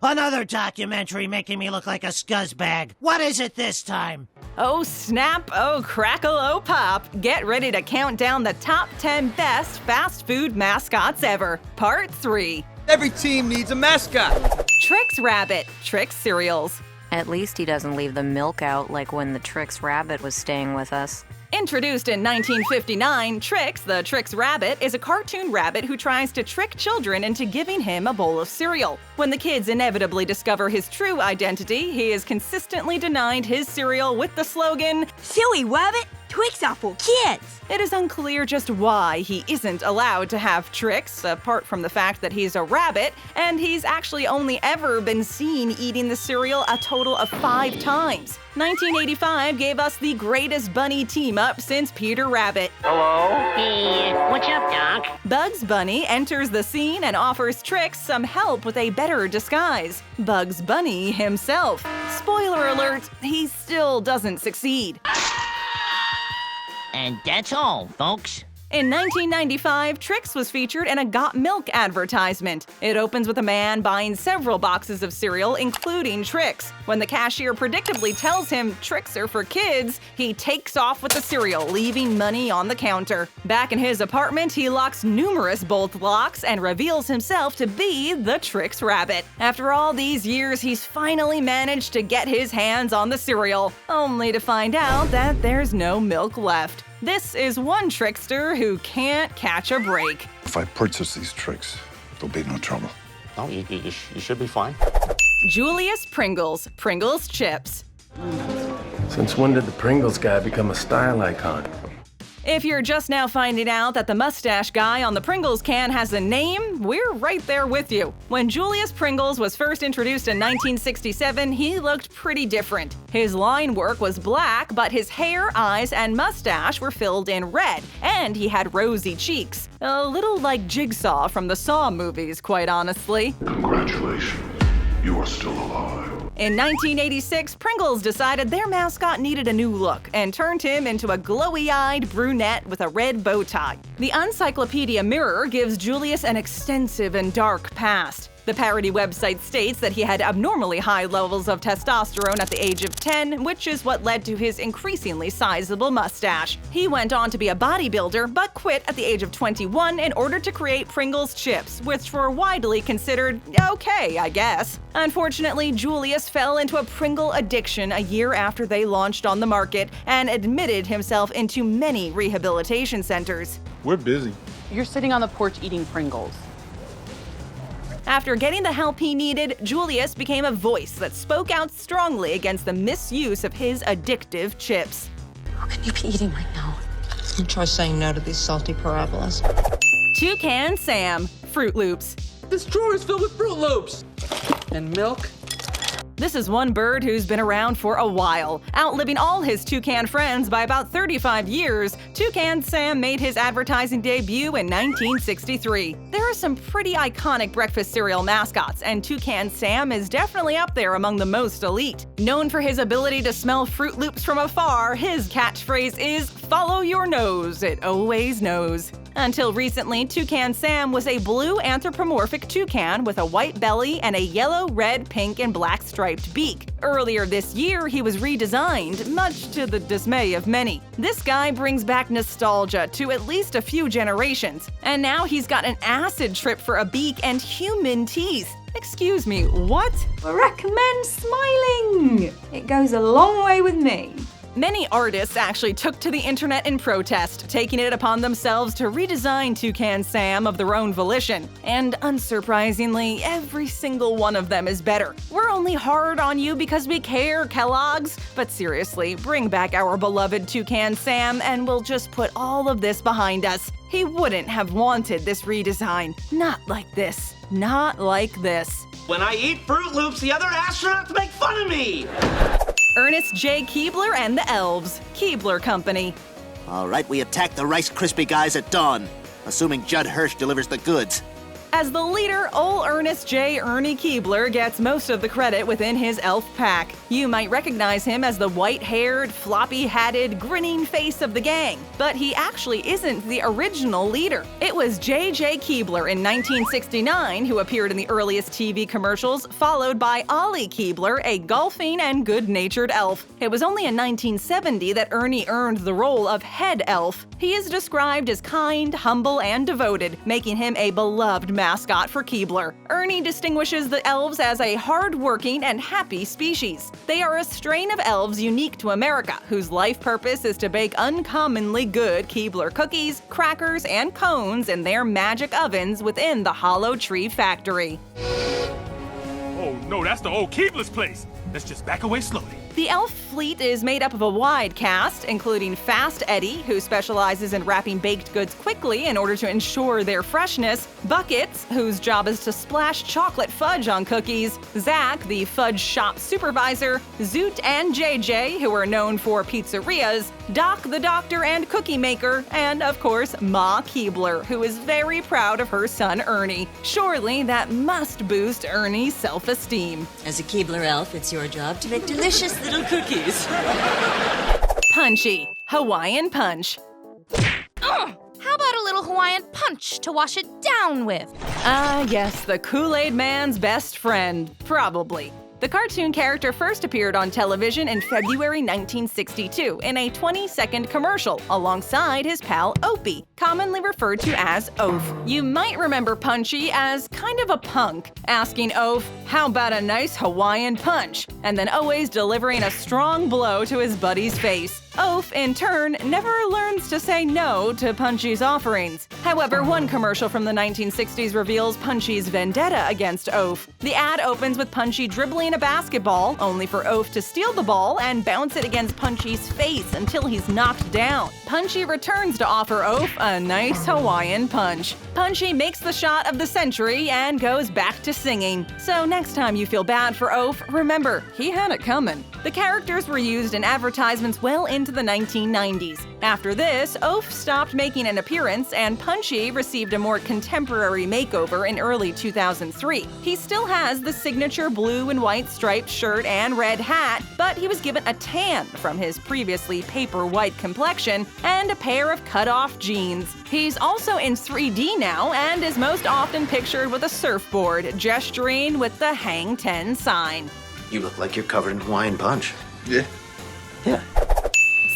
Another documentary making me look like a scuzzbag. What is it this time? Oh snap, oh crackle, oh pop. Get ready to count down the top 10 best fast food mascots ever. Part 3. Every team needs a mascot. Trix Rabbit, Trix cereals. At least he doesn't leave the milk out like when the Trix Rabbit was staying with us. Introduced in 1959, Trix, the Trix Rabbit, is a cartoon rabbit who tries to trick children into giving him a bowl of cereal. When the kids inevitably discover his true identity, he is consistently denied his cereal with the slogan, "Silly rabbit, Twix are for kids." It is unclear just why he isn't allowed to have Trix, apart from the fact that he's a rabbit, and he's actually only ever been seen eating the cereal a total of 5 times. 1985 gave us the greatest bunny team-up since Peter Rabbit. Hello? Hey, what's up, Doc? Bugs Bunny enters the scene and offers Trix some help with a better disguise. Bugs Bunny himself. Spoiler alert, he still doesn't succeed. And that's all, folks. In 1995, Trix was featured in a Got Milk advertisement. It opens with a man buying several boxes of cereal, including Trix. When the cashier predictably tells him Trix are for kids, he takes off with the cereal, leaving money on the counter. Back in his apartment, he locks numerous bolt locks and reveals himself to be the Trix Rabbit. After all these years, he's finally managed to get his hands on the cereal, only to find out that there's no milk left. This is one trickster who can't catch a break. If I purchase these tricks, there'll be no trouble. No, you should be fine. Julius Pringles, Pringles chips. Since when did the Pringles guy become a style icon? If you're just now finding out that the mustache guy on the Pringles can has a name, we're right there with you. When Julius Pringles was first introduced in 1967, he looked pretty different. His line work was black, but his hair, eyes, and mustache were filled in red, and he had rosy cheeks. A little like Jigsaw from the Saw movies, quite honestly. Congratulations, you are still alive. In 1986, Pringles decided their mascot needed a new look and turned him into a glowy-eyed brunette with a red bow tie. The Encyclopedia Mirror gives Julius an extensive and dark past. The parody website states that he had abnormally high levels of testosterone at the age of 10, which is what led to his increasingly sizable mustache. He went on to be a bodybuilder, but quit at the age of 21 in order to create Pringles chips, which were widely considered okay, I guess. Unfortunately, Julius fell into a Pringle addiction a year after they launched on the market and admitted himself into many rehabilitation centers. We're busy. You're sitting on the porch eating Pringles. After getting the help he needed, Julius became a voice that spoke out strongly against the misuse of his addictive chips. How can you be eating right now? And try saying no to these salty parabolas. Toucan Sam, Froot Loops. This drawer is filled with Froot Loops. And milk. This is one bird who's been around for a while. Outliving all his toucan friends by about 35 years, Toucan Sam made his advertising debut in 1963. There are some pretty iconic breakfast cereal mascots, and Toucan Sam is definitely up there among the most elite. Known for his ability to smell Froot Loops from afar, his catchphrase is, "Follow your nose, it always knows." Until recently, Toucan Sam was a blue anthropomorphic toucan with a white belly and a yellow, red, pink, and black striped beak. Earlier this year, he was redesigned, much to the dismay of many. This guy brings back nostalgia to at least a few generations, and now he's got an acid trip for a beak and human teeth. Excuse me, what? I recommend smiling. It goes a long way with me. Many artists actually took to the internet in protest, taking it upon themselves to redesign Toucan Sam of their own volition. And unsurprisingly, every single one of them is better. We're only hard on you because we care, Kellogg's. But seriously, bring back our beloved Toucan Sam and we'll just put all of this behind us. He wouldn't have wanted this redesign. Not like this. Not like this. When I eat Froot Loops, the other astronauts make fun of me! Ernest J. Keebler and the Elves, Keebler Company. All right, we attack the Rice Krispie guys at dawn, assuming Judd Hirsch delivers the goods. As the leader, ol' Ernest J. Ernie Keebler gets most of the credit within his elf pack. You might recognize him as the white-haired, floppy-hatted, grinning face of the gang, but he actually isn't the original leader. It was J.J. Keebler in 1969 who appeared in the earliest TV commercials, followed by Ollie Keebler, a golfing and good-natured elf. It was only in 1970 that Ernie earned the role of head elf. He is described as kind, humble, and devoted, making him a beloved mascot for Keebler. Ernie distinguishes the elves as a hard-working and happy species. They are a strain of elves unique to America, whose life purpose is to bake uncommonly good Keebler cookies, crackers, and cones in their magic ovens within the Hollow Tree Factory. Oh no, that's the old Keebler's place. Let's just back away slowly. The elf fleet is made up of a wide cast, including Fast Eddie, who specializes in wrapping baked goods quickly in order to ensure their freshness, Buckets, whose job is to splash chocolate fudge on cookies, Zach, the fudge shop supervisor, Zoot and JJ, who are known for pizzerias, Doc the doctor and cookie maker, and of course Ma Keebler, who is very proud of her son Ernie. Surely that must boost Ernie's self-esteem. As a Keebler elf, it's your job to make delicious little cookies. Punchy, Hawaiian Punch. How about a little Hawaiian punch to wash it down with? Ah, yes, the Kool-Aid Man's best friend. Probably. The cartoon character first appeared on television in February 1962 in a 20-second commercial alongside his pal Opie, commonly referred to as Oaf. You might remember Punchy as kind of a punk, asking Oaf, "How about a nice Hawaiian punch?" and then always delivering a strong blow to his buddy's face. Oaf, in turn, never learns to say no to Punchy's offerings. However, one commercial from the 1960s reveals Punchy's vendetta against Oaf. The ad opens with Punchy dribbling a basketball, only for Oaf to steal the ball and bounce it against Punchy's face until he's knocked down. Punchy returns to offer Oaf a nice Hawaiian punch. Punchy makes the shot of the century and goes back to singing. So next time you feel bad for Oaf, remember, he had it coming. The characters were used in advertisements well into the 1990s. After this, Oaf stopped making an appearance and Punchy received a more contemporary makeover in early 2003. He still has the signature blue and white striped shirt and red hat, but he was given a tan from his previously paper white complexion and a pair of cut-off jeans. He's also in 3D now and is most often pictured with a surfboard, gesturing with the Hang 10 sign. You look like you're covered in Hawaiian punch. Yeah. Yeah.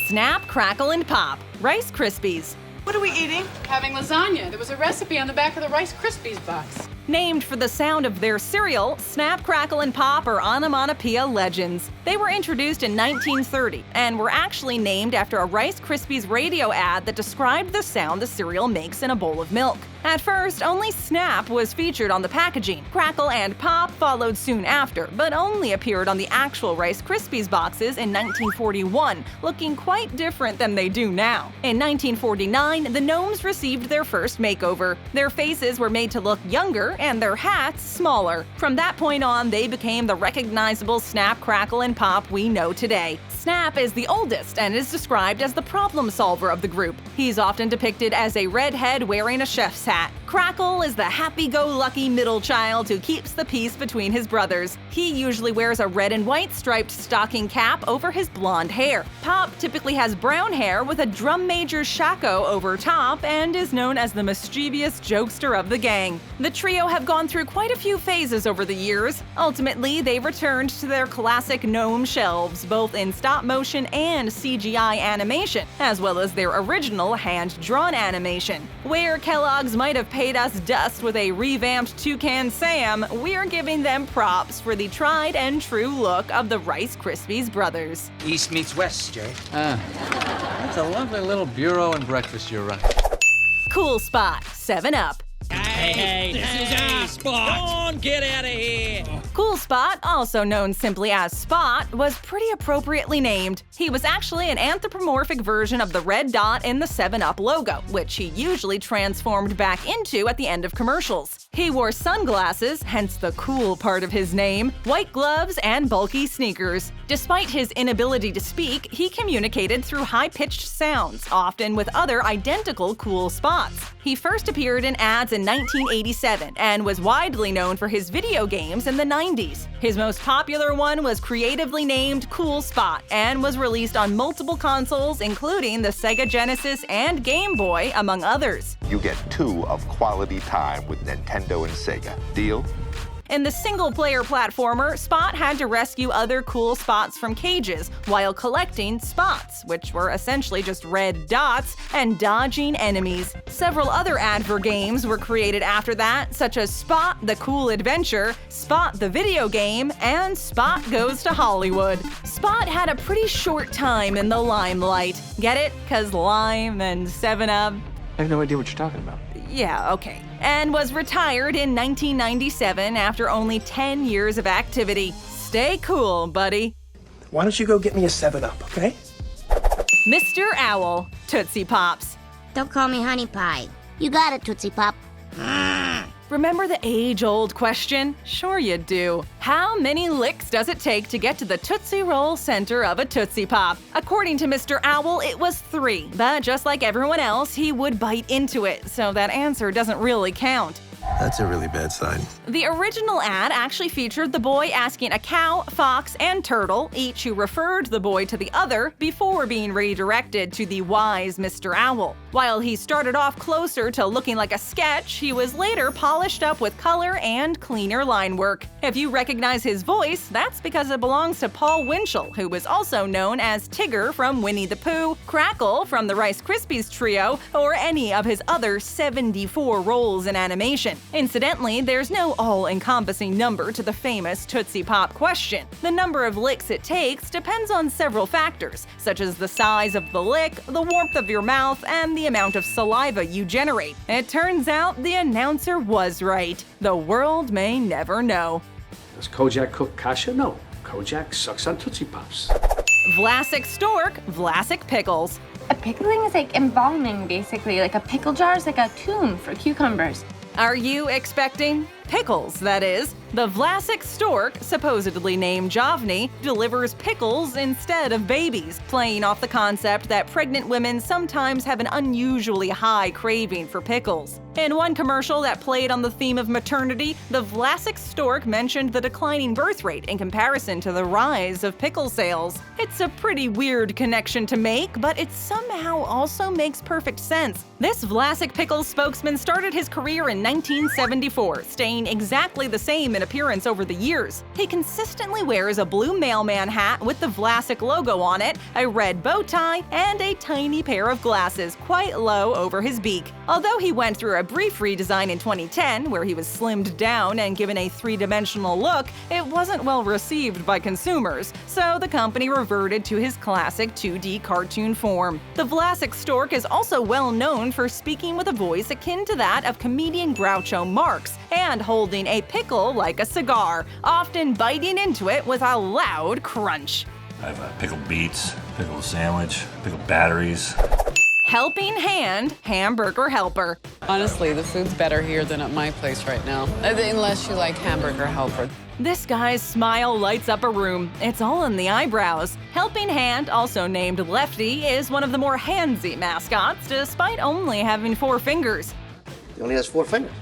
Snap, Crackle, and Pop, Rice Krispies. What are we eating? Having lasagna. There was a recipe on the back of the Rice Krispies box. Named for the sound of their cereal, Snap, Crackle, and Pop are onomatopoeia legends. They were introduced in 1930 and were actually named after a Rice Krispies radio ad that described the sound the cereal makes in a bowl of milk. At first, only Snap was featured on the packaging. Crackle and Pop followed soon after, but only appeared on the actual Rice Krispies boxes in 1941, looking quite different than they do now. In 1949, the gnomes received their first makeover. Their faces were made to look younger and their hats smaller. From that point on, they became the recognizable Snap, Crackle, and Pop we know today. Snap is the oldest and is described as the problem solver of the group. He's often depicted as a redhead wearing a chef's hat. Crackle is the happy-go-lucky middle child who keeps the peace between his brothers. He usually wears a red and white striped stocking cap over his blonde hair. Pop typically has brown hair with a drum major's shako over top and is known as the mischievous jokester of the gang. The trio have gone through quite a few phases over the years. Ultimately, they returned to their classic gnome shelves, both in stop-motion and CGI animation, as well as their original hand-drawn animation. Where Kellogg's might have paid us dust with a revamped Toucan Sam, we're giving them props for the tried-and-true look of the Rice Krispies brothers. East meets west, Jay. That's a lovely little bureau and breakfast you're running. Cool Spot, 7-Up. Hey, this is our spot. Don't get out of here. Cool Spot, also known simply as Spot, was pretty appropriately named. He was actually an anthropomorphic version of the red dot in the 7-Up logo, which he usually transformed back into at the end of commercials. He wore sunglasses, hence the cool part of his name, white gloves, and bulky sneakers. Despite his inability to speak, he communicated through high-pitched sounds, often with other identical cool spots. He first appeared in ads in 1987 and was widely known for his video games in the 90s. His most popular one was creatively named Cool Spot and was released on multiple consoles, including the Sega Genesis and Game Boy, among others. You get 2 of quality time with Nintendo and Sega. Deal? In the single-player platformer, Spot had to rescue other cool spots from cages while collecting spots, which were essentially just red dots, and dodging enemies. Several other advert games were created after that, such as Spot the Cool Adventure, Spot the Video Game, and Spot Goes to Hollywood. Spot had a pretty short time in the limelight. Get it? 'Cause lime and 7-Up? I have no idea what you're talking about. Yeah, okay. And was retired in 1997 after only 10 years of activity. Stay cool, buddy. Why don't you go get me a 7-Up, okay? Mr. Owl, Tootsie Pops. Don't call me Honey Pie. You got it, Tootsie Pop. Remember the age-old question? Sure you do. How many licks does it take to get to the Tootsie Roll center of a Tootsie Pop? According to Mr. Owl, it was 3, but just like everyone else, he would bite into it, so that answer doesn't really count. That's a really bad sign. The original ad actually featured the boy asking a cow, fox, and turtle, each who referred the boy to the other, before being redirected to the wise Mr. Owl. While he started off closer to looking like a sketch, he was later polished up with color and cleaner line work. If you recognize his voice, that's because it belongs to Paul Winchell, who was also known as Tigger from Winnie the Pooh, Crackle from the Rice Krispies trio, or any of his other 74 roles in animation. Incidentally, there's no all-encompassing number to the famous Tootsie Pop question. The number of licks it takes depends on several factors, such as the size of the lick, the warmth of your mouth, and the amount of saliva you generate. It turns out the announcer was right. The world may never know. Does Kojak cook kasha? No. Kojak sucks on Tootsie Pops. Vlasic Stork, Vlasic Pickles. A pickling is like embalming, basically. Like a pickle jar is like a tomb for cucumbers. Are you expecting? Pickles, that is. The Vlasic Stork, supposedly named Jovny, delivers pickles instead of babies, playing off the concept that pregnant women sometimes have an unusually high craving for pickles. In one commercial that played on the theme of maternity, the Vlasic Stork mentioned the declining birth rate in comparison to the rise of pickle sales. It's a pretty weird connection to make, but it somehow also makes perfect sense. This Vlasic Pickles spokesman started his career in 1974, staying exactly the same in appearance over the years. He consistently wears a blue mailman hat with the Vlasic logo on it, a red bow tie, and a tiny pair of glasses quite low over his beak. Although he went through a brief redesign in 2010, where he was slimmed down and given a 3-dimensional look, it wasn't well received by consumers, so the company reverted to his classic 2D cartoon form. The Vlasic Stork is also well known for speaking with a voice akin to that of comedian Groucho Marx, and holding a pickle like a cigar, often biting into it with a loud crunch. I have pickled beets, pickled sandwich, pickled batteries. Helping Hand Hamburger Helper. Honestly, the food's better here than at my place right now. Unless you like Hamburger Helper. This guy's smile lights up a room. It's all in the eyebrows. Helping Hand, also named Lefty, is one of the more handsy mascots, despite only having 4 fingers. He only has 4 fingers.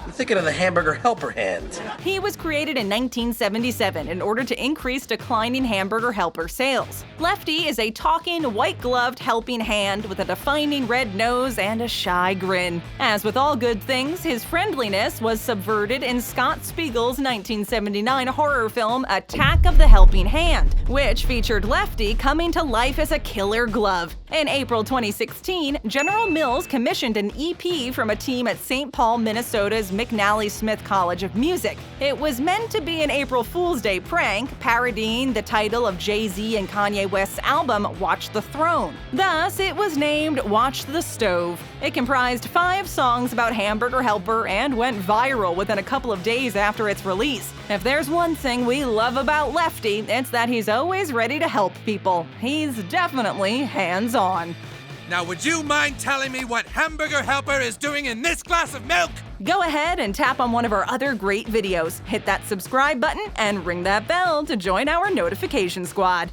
I'm thinking of the Hamburger Helper hand. He was created in 1977 in order to increase declining Hamburger Helper sales. Lefty is a talking, white-gloved helping hand with a defining red nose and a shy grin. As with all good things, his friendliness was subverted in Scott Spiegel's 1979 horror film Attack of the Helping Hand, which featured Lefty coming to life as a killer glove. In April 2016, General Mills commissioned an EP from a team at St. Paul, Minnesota's McNally Smith College of Music. It was meant to be an April Fool's Day prank, parodying the title of Jay-Z and Kanye West's album Watch the Throne. Thus, it was named Watch the Stove. It comprised 5 songs about Hamburger Helper and went viral within a couple of days after its release. If there's one thing we love about Lefty, it's that he's always ready to help people. He's definitely hands-on. Now would you mind telling me what Hamburger Helper is doing in this glass of milk? Go ahead and tap on one of our other great videos. Hit that subscribe button and ring that bell to join our notification squad.